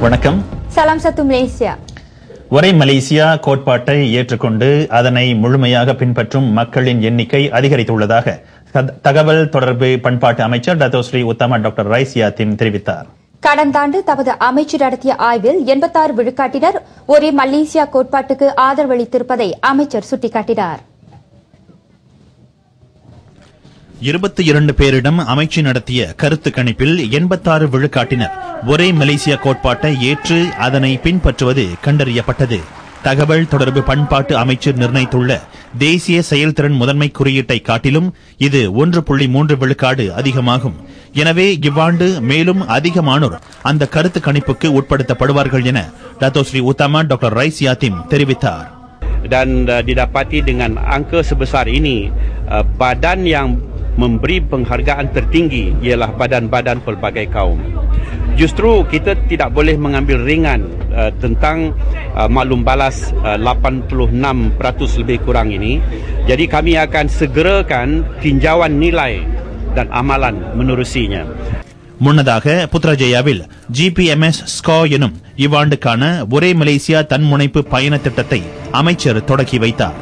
வணக்கம். Salam satu Malaysia. ஒரே Malaysia கோட்பாட்டை ஏற்றுக்கொண்டு அதனை முழுமையாக பின்பற்றும் மக்களின் எண்ணிக்கை அதிகரித்துள்ளதாக தகவல் தொடர்பு பண்பாட்டு அமைச்சர் டத்தோஸ்ரீ உத்தமா டாக்டர் ரைஸ் யாத்தின் தெரிவித்தார். கடந்த ஆண்டு தமது அமைச்சர் நடத்திய ஆய்வில் 86 விழுக்காட்டினர் ஒரே மலேசியா கோட்பாட்டுக்கு ஆதரவளித்திருப்பதை அமைச்சர் சுட்டிக்காட்டினார். 22 பேரிடம் அமைச்சு நடத்திய கருத்து கணிப்பில் 86 விழுக்காட்டினர் ஒரே மலேசியா கோட்பாட்டை ஏற்று அதனை பின்பற்றுவது கண்டறியப்பட்டது. தகவல் தொடர்பு பண்பாட்டு அமைச்சர் நிர்ணயித்துள்ள தேசிய செயல்திறன் முதன்மை குறியீட்டை காட்டிலும் இது 1.3 விழுக்காடு அதிகமாகும். எனவே இவ்வாண்டு மேலும் அதிகமானோர் அந்த கருத்து கணிப்புக்கு உட்படுத்தப்படுவார்கள் என டத்தோஸ்ரீ உத்தமா டாக்டர் ரைஸ் யாத்தின் தெரிவித்தார். Dan didapati dengan angka sebesar ini, badan yang memberi penghargaan tertinggi ialah badan-badan pelbagai kaum. Justru kita tidak boleh mengambil ringan tentang maklum balas 86% lebih kurang ini. Jadi kami akan segerakan tinjauan nilai dan amalan menerusinya. முன்னதாக புத்ராஜயாவில் GPMS score எனும் இவ்வாண்டுக்கான ஒரே Malaysia தன்முனைப்பு பயண திட்டத்தை அமைச்சர் தொடக்கி வைத்தார்.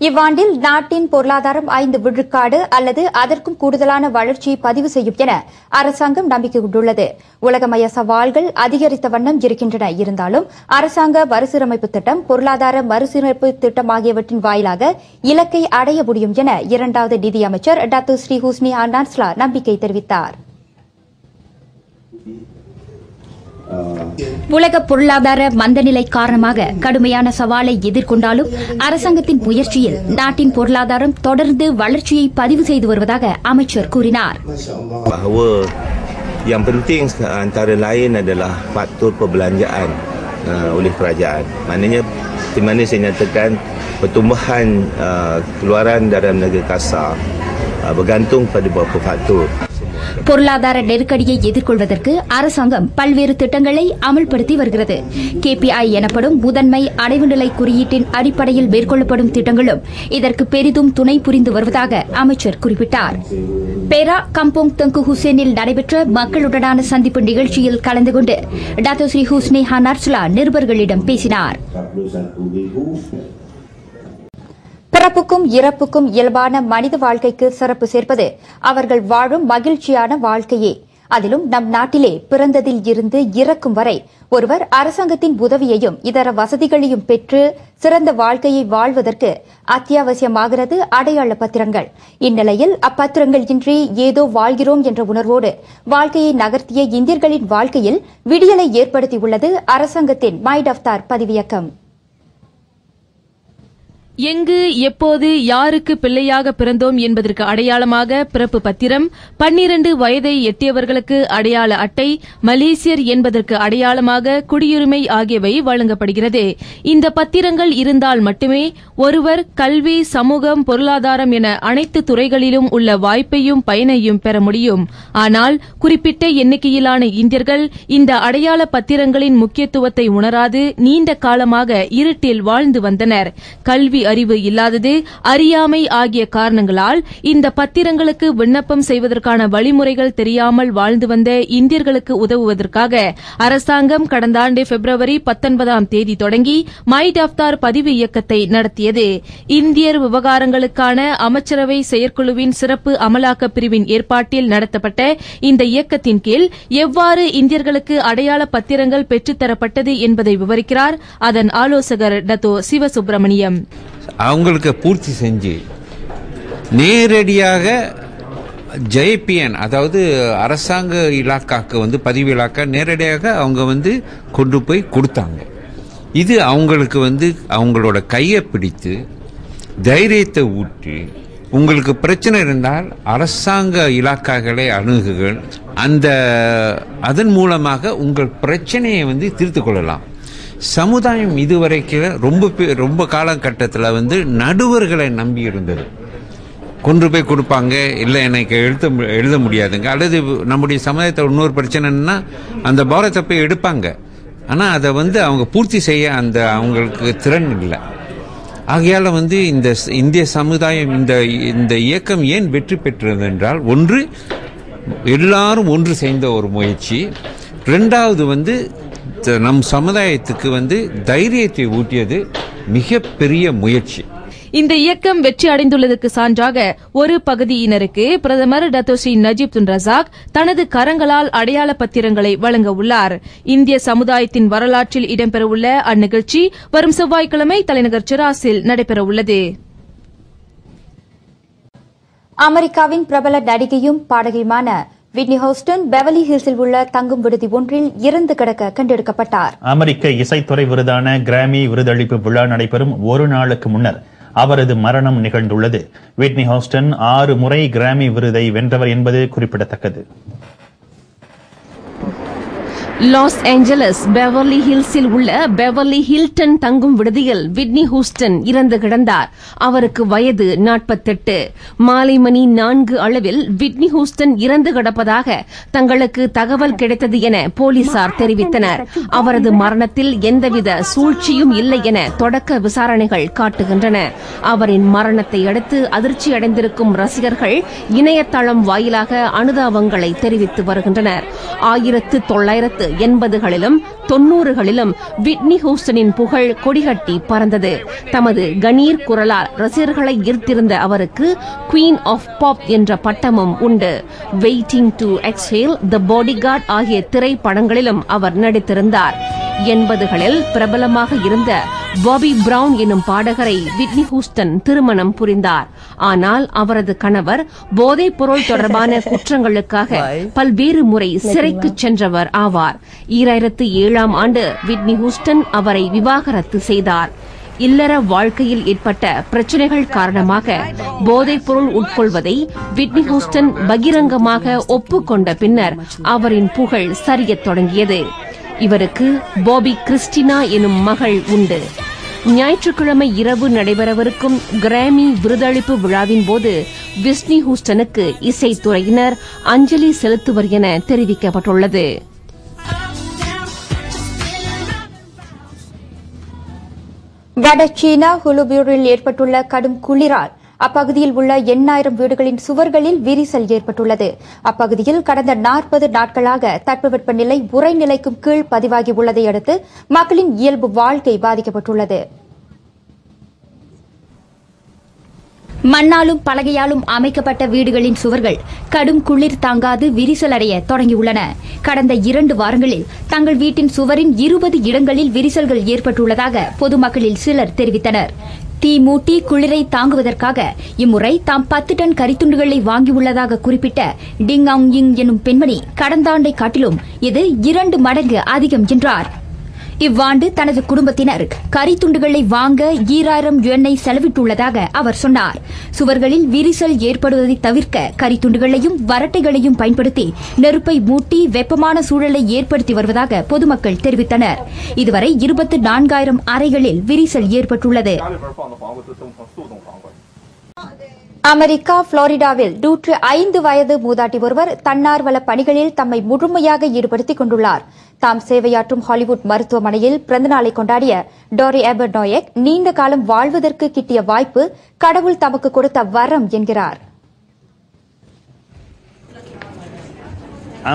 இவ்வாண்டில் நாட்டின் பொருளாதாரம் 5 விழுக்காடு அல்லது அதற்கும் கூடுதலான வளர்ச்சியை பதிவு செய்யும் என அரசாங்கம் நம்பிக்கை கொண்டுள்ளது. உலகமய சவால்கள் அதிகரித்த வண்ணம் இருக்கின்றன. இருந்தாலும் அரசாங்க மறுசீரமைப்பு திட்டம், பொருளாதார மறுசீரமைப்பு திட்டம் ஆகியவற்றின் வாயிலாக இலக்கை அடைய முடியும் என இரண்டாவது நிதியமைச்சர் டத்து ஸ்ரீ ஹுஸ்னி ஹனார்ஸ்லா நம்பிக்கை தெரிவித்தார். உலக பொருளாதார மந்தநிலை காரணமாக கடுமையான சவாலை எதிர்கொண்டாலும் அரசாங்கத்தின் முயற்சியில் நாட்டின் பொருளாதாரம் தொடர்ந்து வளர்ச்சியை பதிவு செய்து வருவதாக அமைச்சர் கூறினார். Bahawa yang penting antara lain adalah faktor perbelanjaan oleh kerajaan. Maknanya di mana saya nyatakan pertumbuhan keluaran dalam negara kasar bergantung pada beberapa faktor. பொருளாதார நெருக்கடியை எதிர்கொள்வதற்கு அரசாங்கம் பல்வேறு திட்டங்களை அமல்படுத்தி வருகிறது. KPI எனப்படும் முதன்மை அடைவு நிலை குறியீட்டின் அடிப்படையில் மேற்கொள்ளப்படும் திட்டங்களும் இதற்கு பெரிதும் துணை புரிந்து வருவதாக அமைச்சர் குறிப்பிட்டார். பேரா கம்போங் தங்கு ஹுசேனில் நடைபெற்ற மக்களுடனான சந்திப்பு நிகழ்ச்சியில் கலந்து கொண்டு டாக்டர் ஸ்ரீ ஹுஸ்னி ஹனார்ஸ்லா நிருபர்களிடம் பேசினார். பிறப்புக்கும் இறப்புக்கும் இயல்பான மனித வாழ்க்கைக்கு சிறப்பு சேர்ப்பது அவர்கள் வாழும் மகிழ்ச்சியான வாழ்க்கையே. அதிலும் நம் நாட்டிலே பிறந்ததில் இருந்து இறக்கும் வரை ஒருவர் அரசாங்கத்தின் உதவியையும் இதர வசதிகளையும் பெற்று சிறந்த வாழ்க்கையை வாழ்வதற்கு அத்தியாவசியமாகிறது அடையாள பத்திரங்கள். இந்நிலையில் அப்பத்திரங்கள் இன்றி ஏதோ வாழ்கிறோம் என்ற உணர்வோடு வாழ்க்கையை நகர்த்திய இந்தியர்களின் வாழ்க்கையில் விடியலை ஏற்படுத்தியுள்ளது அரசாங்கத்தின் மை டஃப்தார் பதிவியக்கம். எங்கு எப்போது யாருக்கு பிள்ளையாக பிறந்தோம் என்பதற்கு அடையாளமாக பிறப்பு பத்திரம், 12 வயதை எட்டியவர்களுக்கு அடையாள அட்டை, மலேசியர் என்பதற்கு அடையாளமாக குடியுரிமை ஆகியவை வழங்கப்படுகிறது. இந்த பத்திரங்கள் இருந்தால் மட்டுமே ஒருவர் கல்வி, சமூகம், பொருளாதாரம் என அனைத்து துறைகளிலும் உள்ள வாய்ப்பையும் பயனையும் பெற முடியும். ஆனால் குறிப்பிட்ட எண்ணிக்கையிலான இந்தியர்கள் இந்த அடையாள பத்திரங்களின் முக்கியத்துவத்தை உணராது நீண்ட காலமாக இருட்டில் வாழ்ந்து வந்தனர். கல்வி அறிவு இல்லாதது, அறியாமை ஆகிய காரணங்களால் இந்த பத்திரங்களுக்கு விண்ணப்பம் செய்வதற்கான வழிமுறைகள் தெரியாமல் வாழ்ந்து வந்த இந்தியர்களுக்கு உதவுவதற்காக அரசாங்கம் கடந்த ஆண்டு பிப்ரவரி 19ஆம் தேதி தொடங்கி மை டஃப்தார் பதிவு இயக்கத்தை நடத்தியது. இந்தியர் விவகாரங்களுக்கான அமைச்சரவை செயற்குழுவின் சிறப்பு அமலாக்க பிரிவின் ஏற்பாட்டில் நடத்தப்பட்ட இந்த இயக்கத்தின் கீழ் எவ்வாறு இந்தியர்களுக்கு அடையாள பத்திரங்கள் பெற்றுத்தரப்பட்டது என்பதை விவரிக்கிறார் அதன் ஆலோசகர் டத்தோ சிவசுப்பிரமணியம். அவங்களுக்கு பூர்த்தி செஞ்சு நேரடியாக JPN அதாவது அரசாங்க இலாக்காக்கு பதிவு இலாக்கா நேரடியாக அவங்க கொண்டு போய் கொடுத்தாங்க. இது அவங்களுக்கு அவங்களோட கையை பிடித்து தைரியத்தை ஊட்டி, உங்களுக்கு பிரச்சனை இருந்தால் அரசாங்க இலாக்காக்களை அணுகுகள், அதன் மூலமாக உங்கள் பிரச்சனையை தீர்த்து கொள்ளலாம். சமுதாயம் இதுவரைக்கும் ரொம்ப காலகட்டத்தில் நடுவர்களை நம்பி இருந்தது. கொண்டு போய் கொடுப்பாங்க, இல்லை எனக்கு எழுத முடியாதுங்க, அல்லது நம்முடைய சமுதாயத்தில் இன்னொரு பிரச்சனைன்னா அந்த பாரத்தை போய் எடுப்பாங்க. ஆனால் அதை அவங்க பூர்த்தி செய்ய அவங்களுக்கு திறன் இல்லை. ஆகையால் இந்த இந்திய சமுதாயம் இந்த இயக்கம் ஏன் வெற்றி பெற்றது என்றால், ஒன்று எல்லாரும் ஒன்று சேர்ந்த ஒரு முயற்சி, ரெண்டாவது நம் சமுதாயத்துக்கு வந்து தைரியத்தை ஊட்டியது மிகப்பெரிய முயற்சி. இந்த இயக்கம் வெற்றி அடைந்துள்ளதற்கு சான்றாக ஒரு பகுதியினருக்கு பிரதமர் டத்தோஸ்ரீ நஜீப் துன் ரசாக் தனது கரங்களால் அடையாள பத்திரங்களை வழங்க உள்ளார். இந்திய சமுதாயத்தின் வரலாற்றில் இடம்பெறவுள்ள அந்நிகழ்ச்சி வரும் செவ்வாய்க்கிழமை தலைநகர் சிராஸில் நடைபெறவுள்ளது. அமெரிக்காவின் பிரபல நடிகையும் பாடகியுமான விட்னி ஹூஸ்டன் பெவர்லி ஹில்ஸில் உள்ள தங்கும் விடுதி ஒன்றில் இறந்து கிடக்க கண்டெடுக்கப்பட்டார். அமெரிக்க இசைத்துறை விருதான கிராமி விருதளிப்பு விழா நடைபெறும் ஒரு நாளுக்கு முன்னர் அவரது மரணம் நிகழ்ந்துள்ளது. விட்னி ஹூஸ்டன் 6 முறை கிராமி விருதை வென்றவர் என்பது குறிப்பிடத்தக்கது. லாஸ் ஏஞ்சலஸ் பெவர்லி ஹில்ஸில் உள்ள பெவர்லி ஹில்டன் தங்கும் விடுதியில் விட்னி ஹூஸ்டன் இறந்து கிடந்தார். அவருக்கு வயது 48. மாலை மணி 4 அளவில் விட்னி ஹூஸ்டன் இறந்து கிடப்பதாக தங்களுக்கு தகவல் கிடைத்தது என போலீசார் தெரிவித்தனர். அவரது மரணத்தில் எந்தவித சூழ்ச்சியும் இல்லை என தொடக்க விசாரணைகள் காட்டுகின்றன. அவரின் மரணத்தை அடுத்து அதிர்ச்சியடைந்திருக்கும் ரசிகர்கள் இணையதளம் வாயிலாக அனுதாபங்களை தெரிவித்து வருகின்றனர். 1980களிலும் 90களிலும் விட்னி ஹூஸ்டனின் புகழ் கொடிகட்டி பறந்தது. தமது கணீர் குரலால் ரசிகர்களை ஈர்த்திருந்த அவருக்கு குவீன் ஆஃப் பாப் என்ற பட்டமும் உண்டு. Waiting to exhale, the bodyguard ஆகிய திரைப்படங்களிலும் அவர் நடித்திருந்தார். 80களில் பிரபலமாக இருந்த பாபி பிரவுன் எனும் பாடகரை விட்னி ஹூஸ்டன் திருமணம் புரிந்தார். ஆனால் அவரது கணவர் போதைப் பொருள் தொடர்பான குற்றங்களுக்காக பல்வேறு முறை சிறைக்கு சென்றவர் ஆவார். 2007ஆம் ஆண்டு விட்னி ஹூஸ்டன் அவரை விவாகரத்து செய்தார். இல்லற வாழ்க்கையில் ஏற்பட்ட பிரச்சனைகள் காரணமாக போதைப் பொருள் உட்கொள்வதை விட்னி ஹூஸ்டன் பகிரங்கமாக ஒப்புக்கொண்ட பின்னர் அவரின் புகழ் சரியத் தொடங்கியது. இவருக்கு பாபி கிறிஸ்டினா எனும் மகள் உண்டு. ஞாயிற்றுக்கிழமை இரவு நடைபெறவிருக்கும் கிராமி விருதளிப்பு விழாவின் போது விட்னி ஹூஸ்டனுக்கு இசைத்துறையினர் அஞ்சலி செலுத்துவர் என தெரிவிக்கப்பட்டுள்ளது. வட சீனா ஹுலுபியூரில் ஏற்பட்டுள்ள கடும் குளிரால் அப்பகுதியில் உள்ள 8000 வீடுகளின் சுவர்களில் விரிசல் ஏற்பட்டுள்ளது. அப்பகுதியில் கடந்த 40 நாட்களாக தட்பவெப்பநிலை உறைநிலைக்கும் கீழ் பதிவாகியுள்ளதை அடுத்து மக்களின் இயல்பு வாழ்க்கை பாதிக்கப்பட்டுள்ளது. மண்ணாலும் பலகையாலும் அமைக்கப்பட்ட வீடுகளின் சுவர்கள் கடும் குளிர் தாங்காது விரிசலடைய தொடங்கியுள்ளன. கடந்த 2 வாரங்களில் தங்கள் வீட்டின் சுவரின் 20 இடங்களில் விரிசல்கள் ஏற்பட்டுள்ளதாக பொதுமக்களில் சிலர் தெரிவித்தனர். தீ மூட்டி குளிரை தாங்குவதற்காக இம்முறை தாம் 10 டன் கரித்துண்டுகளை வாங்கியுள்ளதாக குறிப்பிட்ட டிங் ஆங் யிங் எனும் பெண்மணி கடந்த ஆண்டை காட்டிலும் இது 2 மடங்கு அதிகம் என்றார். இவ்வாண்டு தனது குடும்பத்தினர் கரித்துண்டுகளை வாங்க 2000 யுவானை செலவிட்டுள்ளதாக அவர் சொன்னார். சுவர்களில் விரிசல் ஏற்படுவதை தவிர்க்க கரித்துண்டுகளையும் வரட்டைகளையும் பயன்படுத்தி நெருப்பை மூட்டி வெப்பமான சூழலை ஏற்படுத்தி வருவதாக பொதுமக்கள் தெரிவித்தனர். இதுவரை 24,000 அறைகளில் விரிசல் ஏற்பட்டுள்ளது. அமெரிக்கா புளோரிடாவில் 105 வயது மூதாட்டி ஒருவர் தன்னார்வல பணிகளில் தம்மை முழுமையாக ஈடுபடுத்திக் கொண்டுள்ளார். தாம் சேவையாற்றும் ஹாலிவுட் மருத்துவமனையில் பிறந்தநாளை கொண்டாடிய டோரி எபர்ட் நோயக் நீண்ட காலம் வாழ்வதற்கு கிட்டிய வாய்ப்பு கடவுள் தமக்கு கொடுத்த வரம் என்கிறார்.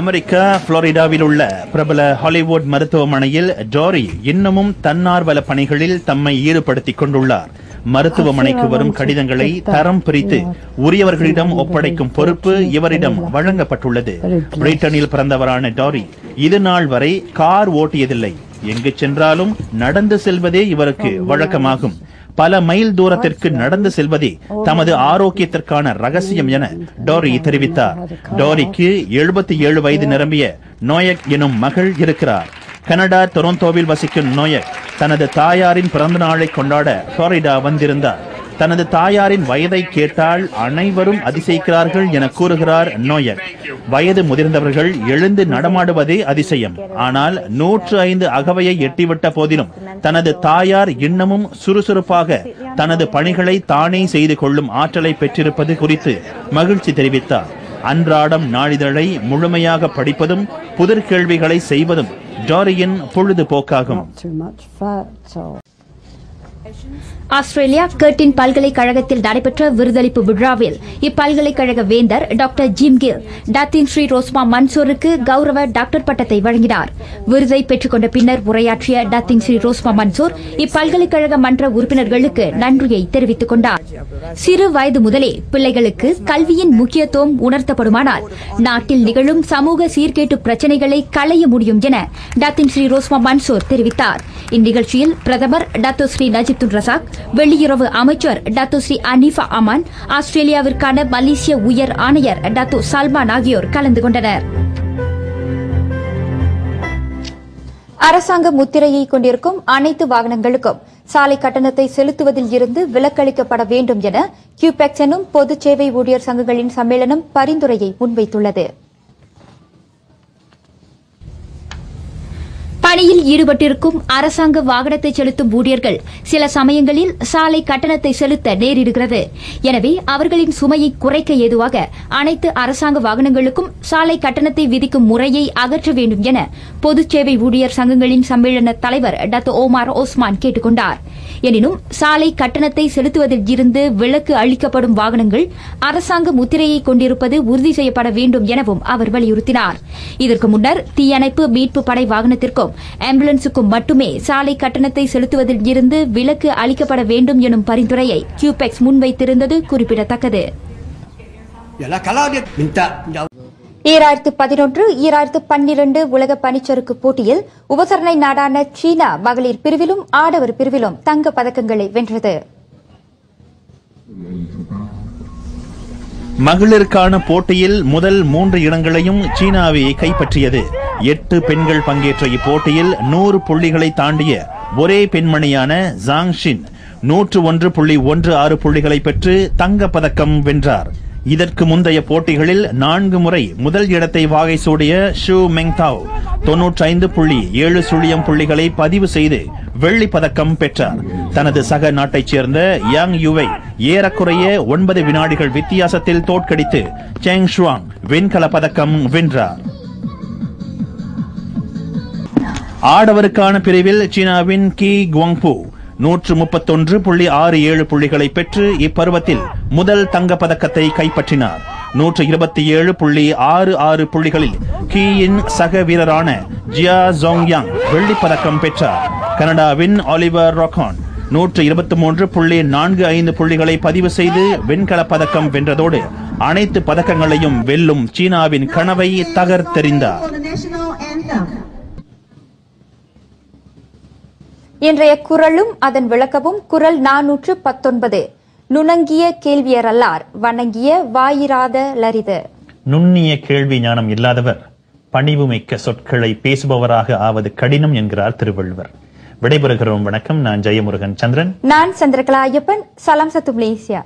அமெரிக்கா புளோரிடாவில் உள்ள பிரபல ஹாலிவுட் மருத்துவமனையில் டோரி இன்னமும் தன்னார்வல பணிகளில் தம்மை ஈடுபடுத்திக் கொண்டுள்ளார். மருத்துவமனைக்கு வரும் கடிதங்களை தரம் பிரித்து உரியவர்களிடம் ஒப்படைக்கும் பொறுப்பு இவரிடம் வழங்கப்பட்டுள்ளது. பிரிட்டனில் பிறந்தவரான டோரி இது நாள் வரை கார் ஓட்டியதில்லை. எங்கு சென்றாலும் நடந்து செல்வதே இவருக்கு வழக்கமாகும். பல மைல் தூரத்திற்கு நடந்து செல்வதே தமது ஆரோக்கியத்திற்கான ரகசியம் என டோரி தெரிவித்தார். டோரிக்கு 77 வயது நிரம்பிய நோயக் எனும் மகள் இருக்கிறார். கனடா டொரண்டோவில் வசிக்கும் நோயக் தனது தாயாரின் பிறந்த நாளை கொண்டாட புளோரிடா வந்திருந்தார். தனது தாயாரின் வயதை கேட்டால் அனைவரும் அதிசயிக்கிறார்கள் என கூறுகிறார் நோயக். வயது முதிர்ந்தவர்கள் எழுந்து நடமாடுவதே அதிசயம். ஆனால் 105 அகவையை எட்டிவிட்ட போதிலும் தனது தாயார் இன்னமும் சுறுசுறுப்பாக தனது பணிகளை தானே செய்து கொள்ளும் ஆற்றலை பெற்றிருப்பது குறித்து மகிழ்ச்சி தெரிவித்தார். அன்றாடம் நாளிதழை முழுமையாக படிப்பதும் புதிர் கேள்விகளை செய்வதும் டோரியின் பொழுதுபோக்காகும். ஆஸ்திரேலியா கர்டின் பல்கலைக்கழகத்தில் நடைபெற்ற விருதளிப்பு விழாவில் இப்பல்கலைக்கழக வேந்தர் doctor Jim Gill Datin Sri Rosmah மன்சூருக்கு கௌரவ டாக்டர் பட்டத்தை வழங்கினார். விருதை பெற்றுக் கொண்ட பின்னர் உரையாற்றிய டாத்தின் ஸ்ரீ ரோஸ்மா மன்சூர் இப்பல்கலைக்கழக மன்ற உறுப்பினர்களுக்கு நன்றியை தெரிவித்துக் கொண்டார். சிறு வயது முதலே பிள்ளைகளுக்கு கல்வியின் முக்கியத்துவம் உணர்த்தப்படுமானால் நாட்டில் நிகழும் சமூக சீர்கேட்டு பிரச்சினைகளை களைய முடியும் என டாத்தின் ஸ்ரீ ரோஸ்மா மன்சூர் தெரிவித்தார். இந்நிகழ்ச்சியில் பிரதமர் doctor Sri Najib Tun Razak, வெளியுறவு அமைச்சர் டாக்டர் ஸ்ரீ அனிஃபா அமான், ஆஸ்திரேலியாவிற்கான மலேசிய உயர் ஆணையர் டாக்டர் சல்மான் ஆகியோர் கலந்து கொண்டனர். அரசாங்க முத்திரையை கொண்டிருக்கும் அனைத்து வாகனங்களுக்கும் சாலை கட்டணத்தை செலுத்துவதில் இருந்து விலக்களிக்கப்பட வேண்டும் என கியூபெக்ஸ் எனும் பொது சேவை ஊழியர் சங்கங்களின் சம்மேளனம் பரிந்துரையை முன்வைத்துள்ளது. பணியில் ஈடுபட்டிருக்கும் அரசாங்க வாகனத்தை செலுத்தும் ஊழியர்கள் சில சமயங்களில் சாலை கட்டணத்தை செலுத்த நேரிடுகிறது. எனவே அவர்களின் சுமையை குறைக்க ஏதுவாக அனைத்து அரசாங்க வாகனங்களுக்கும் சாலை கட்டணத்தை விதிக்கும் முறையை அகற்ற வேண்டும் என பொது சேவை ஊழியர் சங்கங்களின் சம்மேளன தலைவர் டாக்டர் ஓமார் ஓஸ்மான் கேட்டுக் கொண்டார். எனினும் சாலை கட்டணத்தை செலுத்துவதில் இருந்து விலக்கு அளிக்கப்படும் வாகனங்கள் அரசாங்க முத்திரையை கொண்டிருப்பது உறுதி செய்யப்பட வேண்டும் எனவும் அவர் வலியுறுத்தினார். இதற்கு முன்னர் தீயணைப்பு மீட்பு படை வாகனத்திற்கும் ஆம்புலன்ஸுக்கும் மட்டுமே சாலை கட்டணத்தை செலுத்துவதில் இருந்து விலக்கு அளிக்கப்பட வேண்டும் எனும் பரிந்துரையை கியூபெக்ஸ் முன்வைத்திருந்தது குறிப்பிடத்தக்கது. 2011-2012 உலக பனிச்சறுக்கு போட்டியில் உபசரணை நாடான சீனா மகளிர் பிரிவிலும் ஆடவர் பிரிவிலும் தங்கப் பதக்கங்களை வென்றது. மகளிருக்கான போட்டியில் முதல் 3 இடங்களையும் சீனாவே கைப்பற்றியது. 8 பெண்கள் பங்கேற்ற இப்போட்டியில் 100 புள்ளிகளை தாண்டிய ஒரே பெண்மணியான ஜாங் ஷின் 101.16 புள்ளிகளை பெற்று தங்கப் பதக்கம் வென்றார். இதற்கு முந்தைய போட்டிகளில் 4 முறை முதல் இடத்தை வாகை சூடிய ஷூ மெங்தாவ் 95.70 புள்ளிகளை பதிவு செய்து வெள்ளிப் பதக்கம் பெற்றார். தனது சக நாட்டைச் சேர்ந்த யாங் யுவை ஏறக்குறைய 9 வினாடிகள் வித்தியாசத்தில் தோற்கடித்து செங் ஷுவாங் வெண்கலப் பதக்கம் வென்றார். ஆடவருக்கான பிரிவில் சீனாவின் கி குவாங்பு 131.67 புள்ளிகளை பெற்று இப்பருவத்தில் முதல் தங்கப் பதக்கத்தை கைப்பற்றினார். 127.66 புள்ளிகளில் கீயின் சக வீரரான ஜியா ஜோங்யாங் வெள்ளிப் பதக்கம் பெற்றார். கனடாவின் ஆலிவர் ராக்கான் 123.45 புள்ளிகளை பதிவு செய்து வெண்கலப் பதக்கம் வென்றதோடு அனைத்து பதக்கங்களையும் வெல்லும் சீனாவின் கனவை தகர்த்தெறிந்தார். இன்றைய குறளும் அதன் விளக்கமும் குறள் 419. நுணங்கிய கேள்வியரல்லார் வணங்கிய வாயிராத லரிது. நுண்ணிய கேள்வி ஞானம் இல்லாதவர் பணிவுமிக்க சொற்களை பேசுபவராக ஆவது கடினம் என்கிறார் திருவள்ளுவர். விடைபெறுகிறோம். வணக்கம். நான் ஜெயமுருகன் சந்திரன். நான் சந்திரகலா ஐயப்பன். சலாம் சத்து மலேசியா.